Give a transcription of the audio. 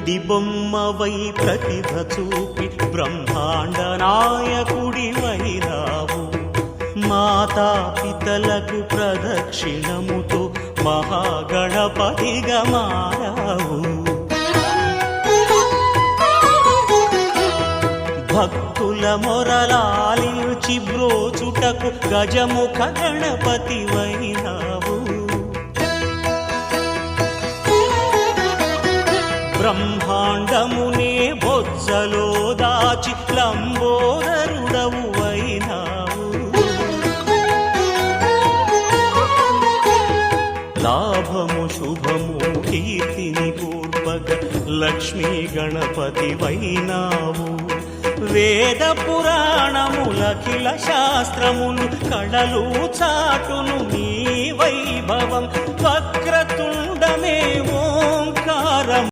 వెండి బొమ్మవై ప్రతిభ చూపి బ్రహ్మాండ నాయకుడివైనావు. మాతా పితలకు ప్రదక్షిణముతో మహాగణపతిగా మారావు. భక్తుల మొరలాలించి బ్రోచుటకు గజముఖ గణపతివైనావు. బ్రహ్మాండమునే బొజ్జలో దాచి లంబోదరుడవు అయినావు. లాభము శుభము కీర్తిని పూర్వగ లక్ష్మీ గణపతివైనావు. వేద పురాణములఖిల శాస్త్రములు కళలు చాటును నీ వైభవం. భక్త